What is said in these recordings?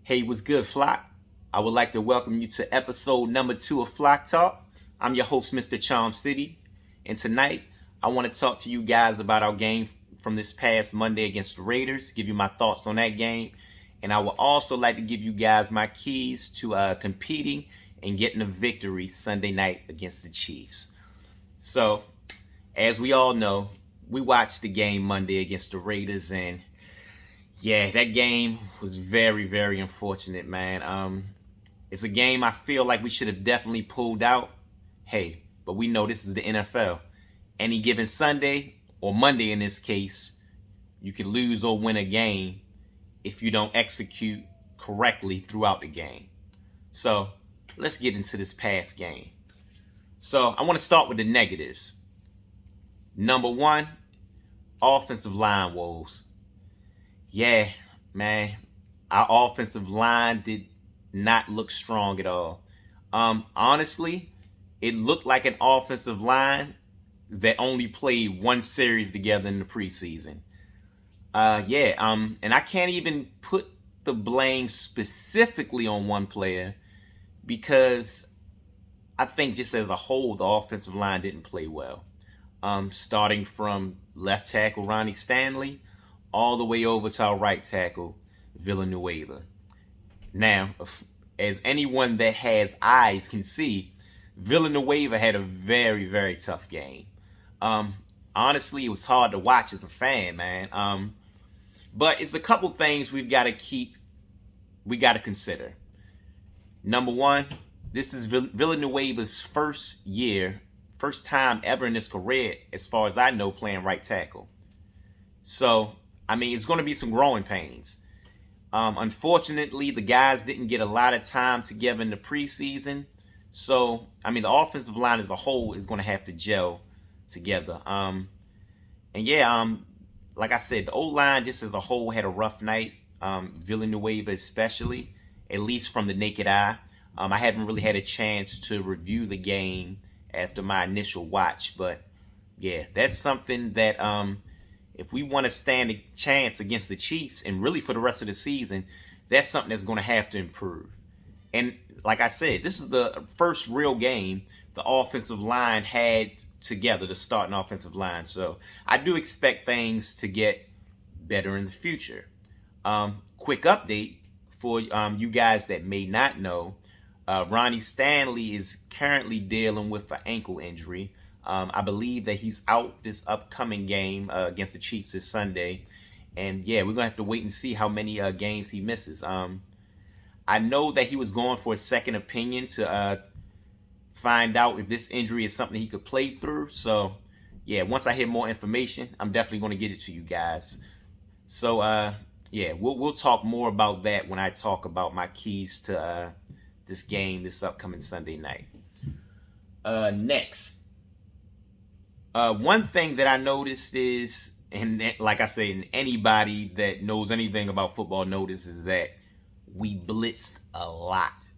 Hey, what's good, Flock? I would like to welcome you to episode number 2 of Flock Talk. I'm your host, Mr. CharmCity, and tonight I want to talk to you guys about our game from this past Monday against the Raiders, give you my thoughts on that game, and I would also like to give you guys my keys to competing and getting a victory Sunday night against the Chiefs. So, as we all know, we watched the game Monday against the Raiders, and yeah, that game was very, very unfortunate, man. It's a game I feel like we should have definitely pulled out. Hey, but we know this is the NFL. Any given Sunday or Monday in this case, you can lose or win a game if you don't execute correctly throughout the game. So let's get into this past game. So I want to start with the negatives. Number one, offensive line woes. Yeah, man, our offensive line did not look strong at all. Honestly, it looked like an offensive line that only played one series together in the preseason. And I can't even put the blame specifically on one player because I think just as a whole, the offensive line didn't play well. Starting from left tackle Ronnie Stanley all the way over to our right tackle, Villanueva. Now, as anyone that has eyes can see, Villanueva had a very, very tough game. Honestly, it was hard to watch as a fan, man. But it's a couple things we got to consider. Number one, this is Villanueva's first time ever in his career, as far as I know, playing right tackle. So, I mean, it's going to be some growing pains. Unfortunately, the guys didn't get a lot of time together in the preseason. So, I mean, the offensive line as a whole is going to have to gel together. Like I said, the O-line just as a whole had a rough night. Villanueva especially, at least from the naked eye. I haven't really had a chance to review the game after my initial watch. But, yeah, that's something that if we want to stand a chance against the Chiefs and really for the rest of the season, that's something that's going to have to improve. And like I said, this is the first real game the offensive line had together, the starting offensive line. So I do expect things to get better in the future. Quick update for you guys that may not know, Ronnie Stanley is currently dealing with an ankle injury. I believe that he's out this upcoming game against the Chiefs this Sunday. And yeah, we're going to have to wait and see how many games he misses. I know that he was going for a second opinion to find out if this injury is something he could play through. So yeah, once I hear more information, I'm definitely going to get it to you guys. So we'll talk more about that when I talk about my keys to this game this upcoming Sunday night. Next. One thing that I noticed is, and like I say, and anybody that knows anything about football notices that we blitzed a lot.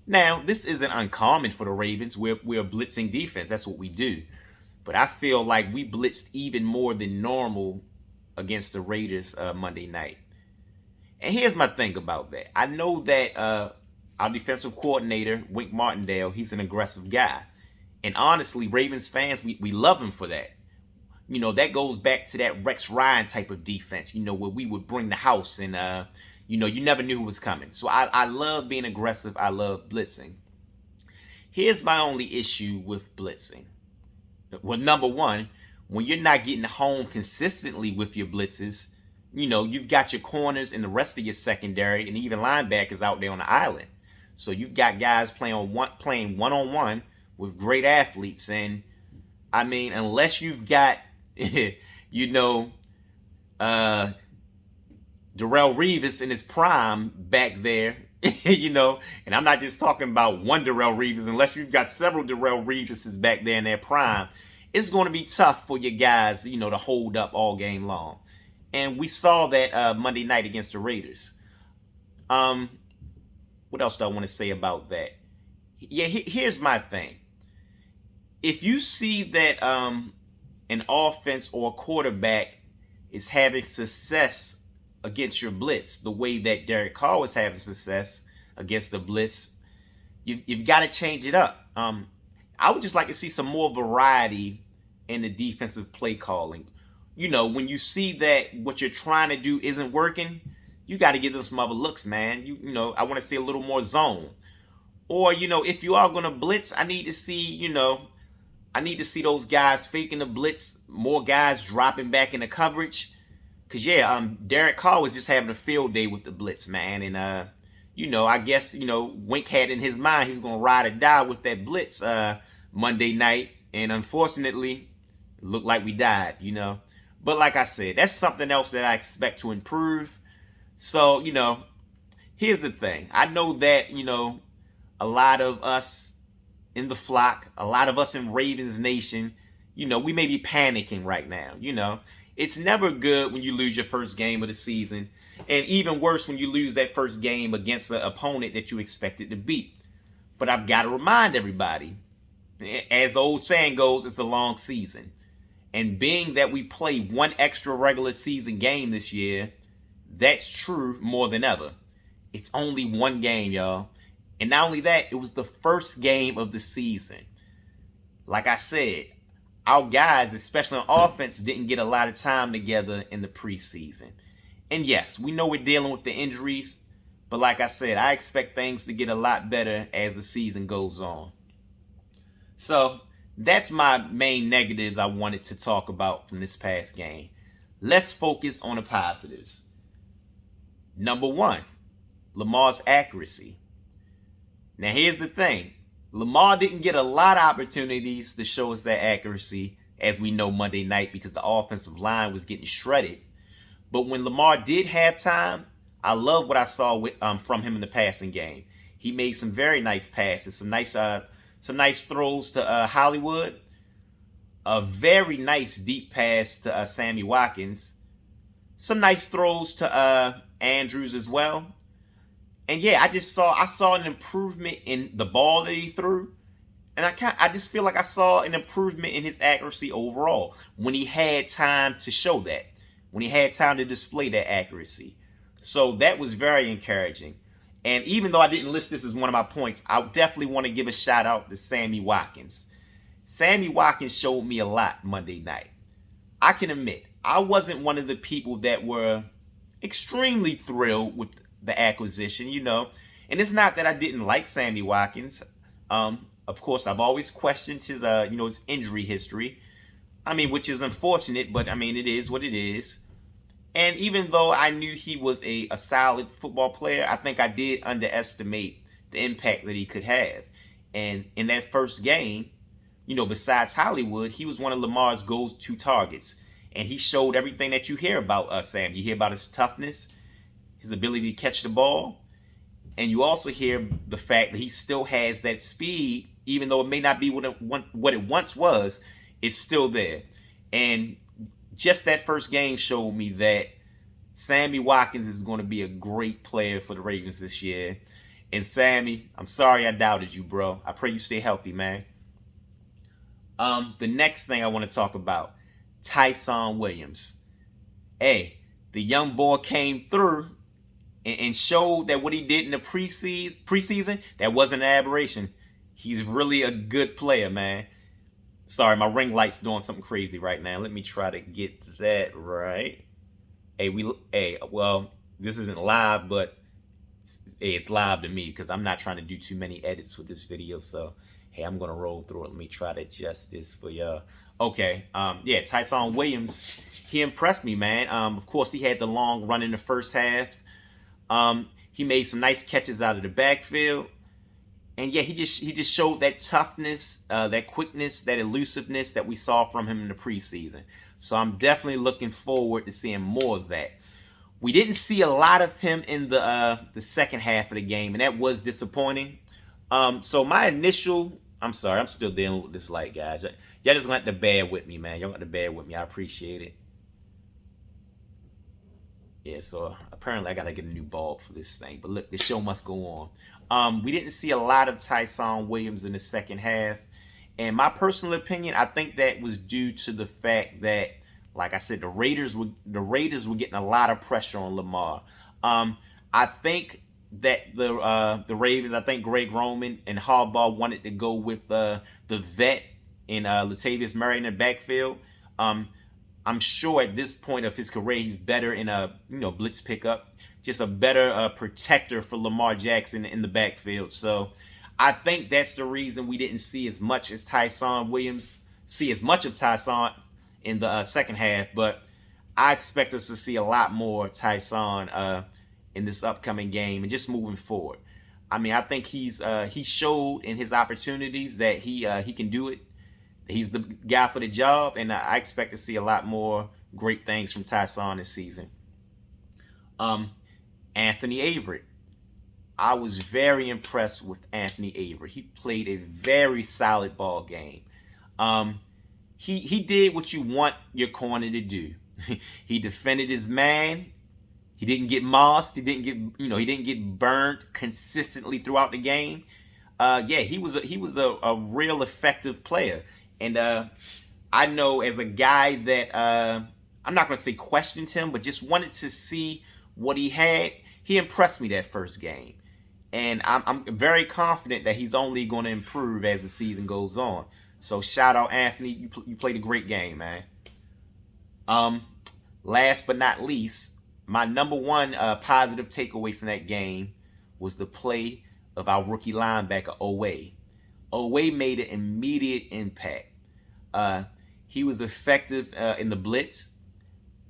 Now, this isn't uncommon for the Ravens. We're a blitzing defense. That's what we do. But I feel like we blitzed even more than normal against the Raiders Monday night. And here's my thing about that. I know that our defensive coordinator, Wink Martindale, he's an aggressive guy. And honestly, Ravens fans, we love him for that. You know, that goes back to that Rex Ryan type of defense, you know, where we would bring the house and, you know, you never knew who was coming. So I love being aggressive. I love blitzing. Here's my only issue with blitzing. Well, number one, when you're not getting home consistently with your blitzes, you know, you've got your corners and the rest of your secondary and even linebackers out there on the island. So you've got guys playing one-on-one with great athletes. And I mean, unless you've got, you know, Darrelle Revis in his prime back there, you know, and I'm not just talking about one Darrelle Revis, unless you've got several Darrelle Revises back there in their prime, it's going to be tough for your guys, you know, to hold up all game long. And we saw that Monday night against the Raiders. What else do I want to say about that? Yeah, here's my thing. If you see that an offense or a quarterback is having success against your blitz the way that Derek Carr was having success against the blitz. You've got to change it up. I would just like to see some more variety in the defensive play calling. You know, when you see that what you're trying to do isn't working, you got to give them some other looks, man. You know, I want to see a little more zone. Or, you know, if you are going to blitz, I need to see, I need to see those guys faking the blitz, more guys dropping back into coverage. Because, Derek Carr was just having a field day with the blitz, man. And, I guess, Wink had in his mind he was going to ride or die with that blitz Monday night. And unfortunately, it looked like we died, But like I said, that's something else that I expect to improve. So, here's the thing. I know that, a lot of us in the flock, a lot of us in Ravens Nation, we may be panicking right now, It's never good when you lose your first game of the season. And even worse when you lose that first game against an opponent that you expected to beat. But I've got to remind everybody, as the old saying goes, it's a long season. And being that we play one extra regular season game this year, that's true more than ever. It's only one game, y'all. And not only that, it was the first game of the season. Like I said, our guys, especially on offense, didn't get a lot of time together in the preseason. And yes, we know we're dealing with the injuries, but like I said, I expect things to get a lot better as the season goes on. So that's my main negatives I wanted to talk about from this past game. Let's focus on the positives. Number one, Lamar's accuracy. Now here's the thing. Lamar didn't get a lot of opportunities to show us that accuracy, as we know, Monday night, because the offensive line was getting shredded. But when Lamar did have time, I love what I saw from him in the passing game. He made some very nice passes, some nice throws to Hollywood, a very nice deep pass to Sammy Watkins, some nice throws to Andrews as well. And yeah, I saw an improvement in the ball that he threw. And I just feel like I saw an improvement in his accuracy overall when he had time to show that, when he had time to display that accuracy. So that was very encouraging. And even though I didn't list this as one of my points, I definitely want to give a shout out to Sammy Watkins. Sammy Watkins showed me a lot Monday night. I can admit, I wasn't one of the people that were extremely thrilled with the acquisition, And it's not that I didn't like Sammy Watkins. Of course, I've always questioned his, his injury history. Which is unfortunate, but it is what it is. And even though I knew he was a solid football player, I think I did underestimate the impact that he could have. And in that first game, besides Hollywood, he was one of Lamar's go-to targets. And he showed everything that you hear about Sam. You hear about his toughness, his ability to catch the ball. And you also hear the fact that he still has that speed, even though it may not be what it once was, it's still there. And just that first game showed me that Sammy Watkins is going to be a great player for the Ravens this year. And Sammy, I'm sorry I doubted you, bro. I pray you stay healthy, man. The next thing I want to talk about, Tyson Williams. Hey, the young boy came through and showed that what he did in the preseason, that wasn't an aberration. He's really a good player, man. Sorry, my ring light's doing something crazy right now. Let me try to get that right. Well, this isn't live, but it's live to me because I'm not trying to do too many edits with this video. So, hey, I'm going to roll through it. Let me try to adjust this for y'all. Okay, Tyson Williams, he impressed me, man. Of course, he had the long run in the first half. He made some nice catches out of the backfield. And yeah, he just showed that toughness, that quickness, that elusiveness that we saw from him in the preseason. So I'm definitely looking forward to seeing more of that. We didn't see a lot of him in the second half of the game, and that was disappointing. So my initial, I'm sorry, I'm still dealing with this light, guys. Y'all just gonna have to bear with me, man. Y'all got to bear with me. I appreciate it. Yeah, so apparently I gotta get a new bulb for this thing. But look, the show must go on. We didn't see a lot of Tyson Williams in the second half. And my personal opinion, I think that was due to the fact that, Like I said, the Raiders were getting a lot of pressure on Lamar. I think that the Ravens, I think Greg Roman and Harbaugh wanted to go with the vet in Latavius Murray in the backfield. I'm sure at this point of his career, he's better in a blitz pickup, just a better protector for Lamar Jackson in the backfield. So I think that's the reason we didn't see as much as Tyson Williams, see as much of Tyson in the second half. But I expect us to see a lot more Tyson in this upcoming game and just moving forward. I mean, I think he showed in his opportunities that he can do it. He's the guy for the job, and I expect to see a lot more great things from Tyson this season. Anthony Avery. I was very impressed with Anthony Avery. He played a very solid ball game. He did what you want your corner to do. He defended his man. He didn't get mossed. He didn't get burned consistently throughout the game. He was a real effective player. And I know as a guy that I'm not going to say questioned him, but just wanted to see what he had. He impressed me that first game. And I'm very confident that he's only going to improve as the season goes on. So shout out, Anthony. You played a great game, man. Last but not least, my number one positive takeaway from that game was the play of our rookie linebacker, Woes. Woes made an immediate impact. He was effective in the blitz.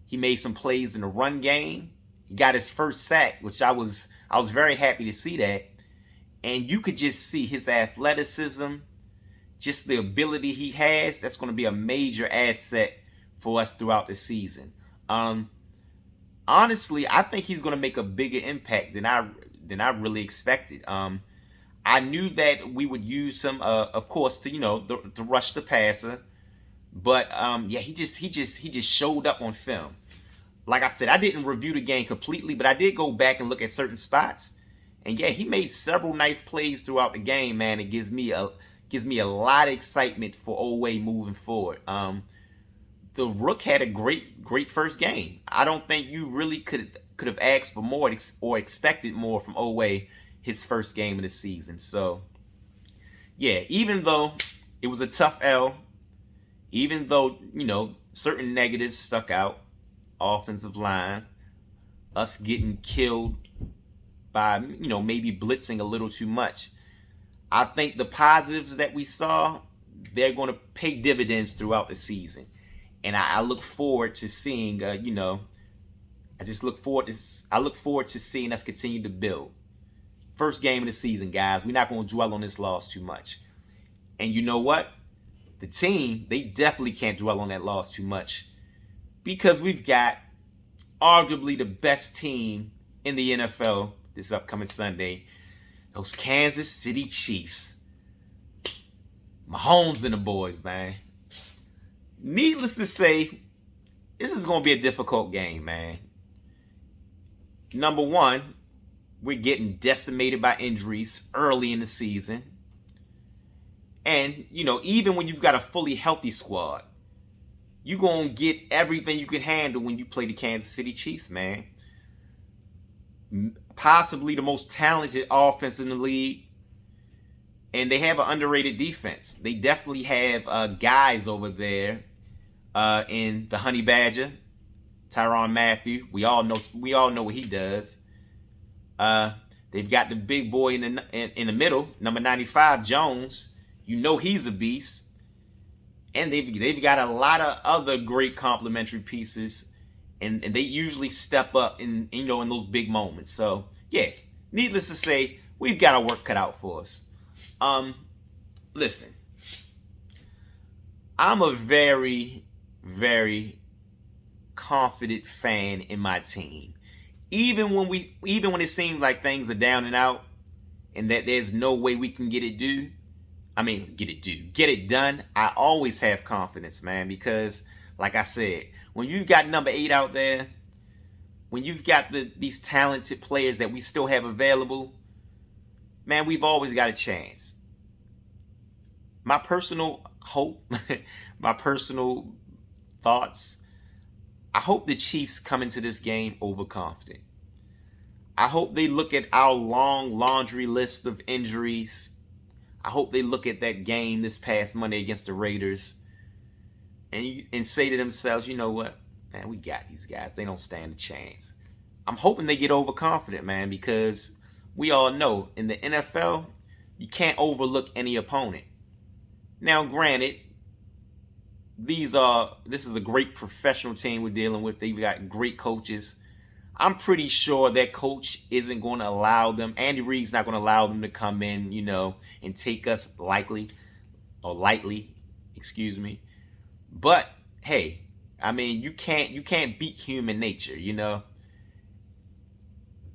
He made some plays in the run game. He got his first sack, which I was very happy to see that. And you could just see his athleticism, just the ability he has. That's going to be a major asset for us throughout the season. Honestly, I think he's going to make a bigger impact than I really expected. I knew that we would use him, of course, to rush the passer, but he just showed up on film. Like I said, I didn't review the game completely, but I did go back and look at certain spots, and he made several nice plays throughout the game. Man, it gives me a lot of excitement for Woes moving forward. The Rook had a great first game. I don't think you really could have asked for more or expected more from Woes his first game of the season. So, even though it was a tough L, even though, certain negatives stuck out, offensive line, us getting killed by, maybe blitzing a little too much, I think the positives that we saw, they're going to pay dividends throughout the season. And I look forward to seeing, I look forward to seeing us continue to build. First game of the season, guys. We're not going to dwell on this loss too much. And you know what? The team, they definitely can't dwell on that loss too much, because we've got arguably the best team in the NFL this upcoming Sunday. Those Kansas City Chiefs. Mahomes and the boys, man. Needless to say, this is going to be a difficult game, man. Number one, we're getting decimated by injuries early in the season. And, even when you've got a fully healthy squad, you're going to get everything you can handle when you play the Kansas City Chiefs, man. Possibly the most talented offense in the league. And they have an underrated defense. They definitely have guys over there in the Honey Badger, Tyrann Mathieu. We all know what he does. They've got the big boy in the middle, number 95, Jones. He's a beast. And they've got a lot of other great complementary pieces, and they usually step up in those big moments. So needless to say, we've got our work cut out for us. Listen, I'm a very, very confident fan in my team. Even when it seems like things are down and out, and that there's no way we can get it done, I always have confidence, man, because like I said, when you've got number 8 out there, when you've got these talented players that we still have available, man, we've always got a chance. My personal hope, my personal thoughts, I hope the Chiefs come into this game overconfident. I hope they look at our long laundry list of injuries. I hope they look at that game this past Monday against the Raiders and say to themselves, you know what, man, we got these guys. They don't stand a chance. I'm hoping they get overconfident, man, because we all know in the NFL, you can't overlook any opponent. Now, granted, this is a great professional team we're dealing with. They've got great coaches. I'm pretty sure that coach isn't going to allow them. Andy Reid's not going to allow them to come in, and take us lightly. But hey, I mean, you can't beat human nature,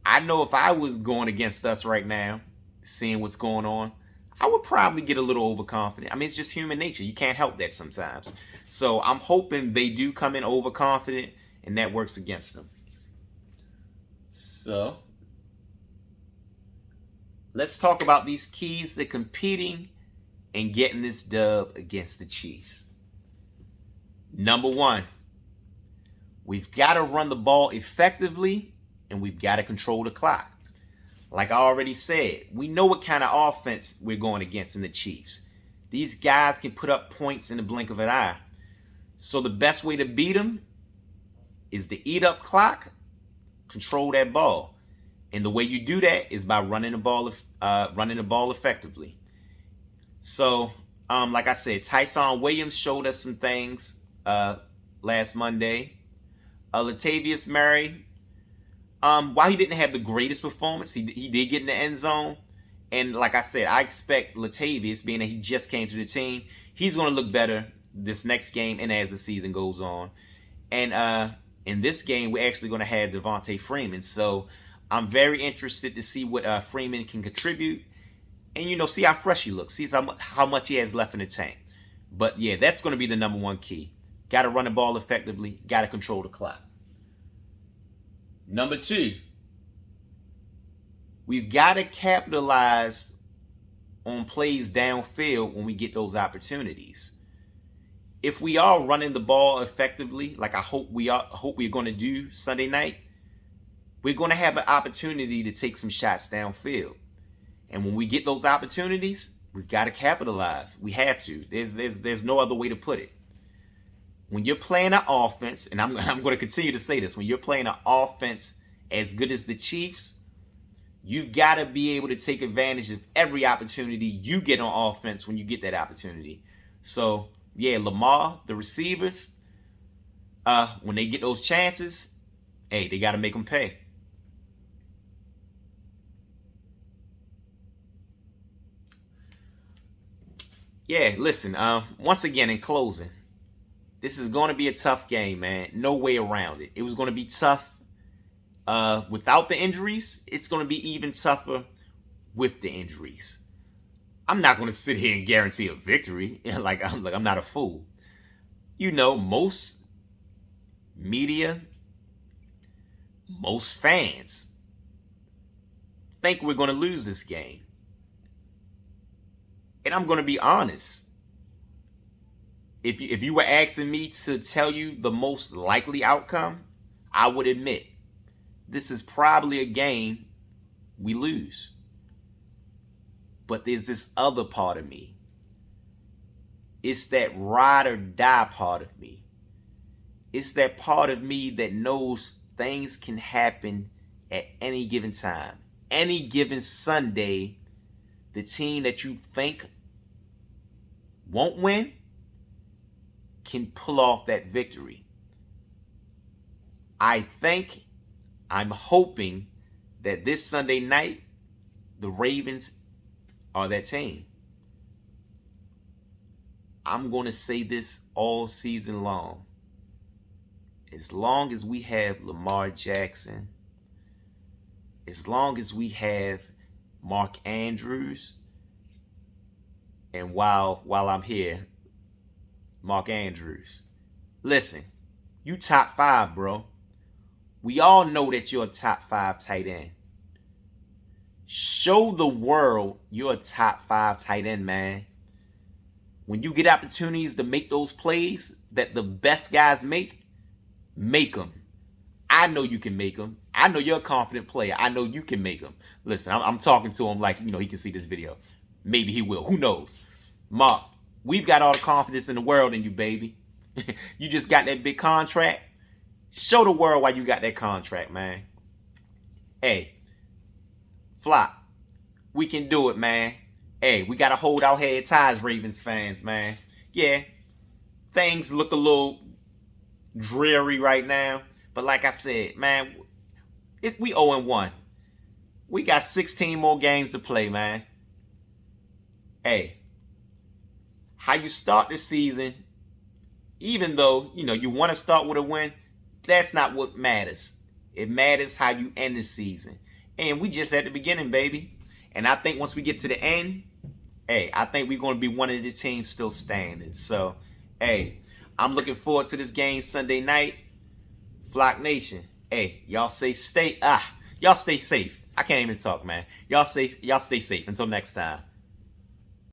I know if I was going against us right now, seeing what's going on, I would probably get a little overconfident. I mean, it's just human nature. You can't help that sometimes. So I'm hoping they do come in overconfident and that works against them. So let's talk about these keys to competing and getting this dub against the Chiefs. Number one, we've got to run the ball effectively and we've got to control the clock. Like I already said, we know what kind of offense we're going against in the Chiefs. These guys can put up points in the blink of an eye. So the best way to beat them is to eat up clock, control that ball. And the way you do that is by running the ball effectively. So, like I said, Tyson Williams showed us some things last Monday. Latavius Murray, while he didn't have the greatest performance, he did get in the end zone. And like I said, I expect Latavius, being that he just came to the team, he's going to look better this next game and as the season goes on. And in this game, we're actually going to have Devontae Freeman. So I'm very interested to see what Freeman can contribute. And, see how fresh he looks. See how much he has left in the tank. But, yeah, that's going to be the number one key. Got to run the ball effectively. Got to control the clock. Number two, we've got to capitalize on plays downfield when we get those opportunities. If we are running the ball effectively, like I hope we're going to do Sunday night, we're going to have an opportunity to take some shots downfield. And when we get those opportunities, we've got to capitalize. We have to. There's no other way to put it. When you're playing an offense, and I'm going to continue to say this, when you're playing an offense as good as the Chiefs, you've got to be able to take advantage of every opportunity you get on offense when you get that opportunity. So, yeah, Lamar, the receivers, when they get those chances, hey, they got to make them pay. Yeah, listen, once again, in closing, this is going to be a tough game, man. No way around it. It was going to be tough without the injuries. It's going to be even tougher with the injuries. I'm not going to sit here and guarantee a victory. I'm not a fool. Most media, most fans think we're going to lose this game. And I'm going to be honest. If you were asking me to tell you the most likely outcome, I would admit this is probably a game we lose. But there's this other part of me. It's that ride or die part of me. It's that part of me that knows things can happen at any given time. Any given Sunday, the team that you think won't win can pull off that victory. I'm hoping that this Sunday night, the Ravens are that team. I'm going to say this all season long. As long as we have Lamar Jackson, as long as we have Mark Andrews, and while I'm here, Mark Andrews. Listen, you top 5, bro. We all know that you're a top 5 tight end. Show the world you're a top 5 tight end, man. When you get opportunities to make those plays that the best guys make Make them. I know you can make them. I know you're a confident player. I know you can make them. Listen, I'm talking to him like, he can see this video. Maybe he will. Who knows? Mark, we've got all the confidence in the world in you, baby. You just got that big contract. Show the world why you got that contract, man. Hey, Flock, we can do it, man. Hey, we got to hold our heads high as Ravens fans, man. Yeah, things look a little dreary right now. But like I said, man, we 0-1. We got 16 more games to play, man. Hey, how you start the season, even though, you want to start with a win, that's not what matters. It matters how you end the season. And we just at the beginning, baby. And I think once we get to the end, hey, I think we're going to be one of the teams still standing. So, hey, I'm looking forward to this game Sunday night. Flock Nation, hey, y'all stay safe. I can't even talk, man. Y'all stay safe. Until next time.